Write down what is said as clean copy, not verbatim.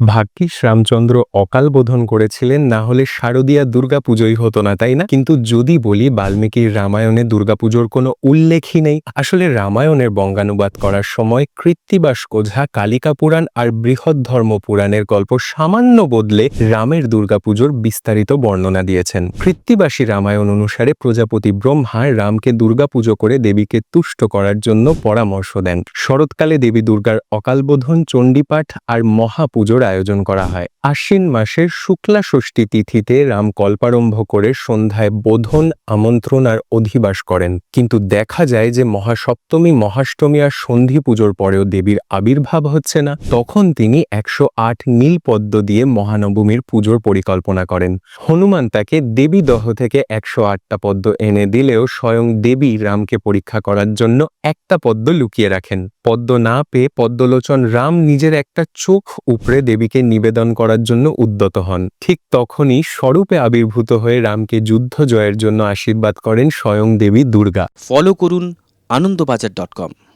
ভাগ্যিস রামচন্দ্র অকাল বোধন করেছিলেন, না হলে শারদীয়া দুর্গাপুজোই হতো না, তাই না? কিন্তু যদি বলি বাল্মীকির রামায়ণে দুর্গাপুজোর কোনো উল্লেখই নেই। আসলে রামায়ণের বঙ্গানুবাদ করার সময় কৃত্তিবাস কোঝা কালিকা পুরাণ আর বৃহৎ ধর্ম পুরাণের গল্প সামান্য বদলে রামের দুর্গাপুজোর বিস্তারিত বর্ণনা দিয়েছেন। কৃত্তিবাসী রামায়ণ অনুসারে প্রজাপতি ব্রহ্মা রামকে দুর্গাপুজো করে দেবীকে তুষ্ট করার জন্য পরামর্শ দেন। শরৎকালে দেবী দুর্গার অকালবোধন, চণ্ডীপাঠ আর মহাপুজোর আয়োজন করা হয়। আশ্বিন মাসের শুক্লা ষষ্ঠী তিথিতে রাম কল্পারম্ভ করে সন্ধ্যায় বোধন, আমন্ত্রণ আর অধিবাস করেন। কিন্তু দেখা যায় যে মহাসপ্তমী, মহাষ্টমী আর সন্ধি পুজোর পরেও দেবীর আবির্ভাব হচ্ছে না। তখন তিনি 108 নীলপদ্ম দিয়ে মহানবমীর পুজোর পরিকল্পনা করেন। হনুমান তাকে দেবী দহ থেকে 108টা পদ্ম এনে দিলেও স্বয়ং দেবী রামকে পরীক্ষা করার জন্য একটা পদ্ম লুকিয়ে রাখেন। পদ্ম না পেয়ে পদ্মলোচন রাম নিজের একটা চোখ উপড়ে দেবীকে নিবেদন করার জন্য উদ্যত হন। ঠিক তখনই স্বরূপে আবির্ভূত হয়ে রামকে যুদ্ধ জয়ের জন্য আশীর্বাদ করেন স্বয়ং দেবী দুর্গা। ফলো করুন আনন্দবাজার.com।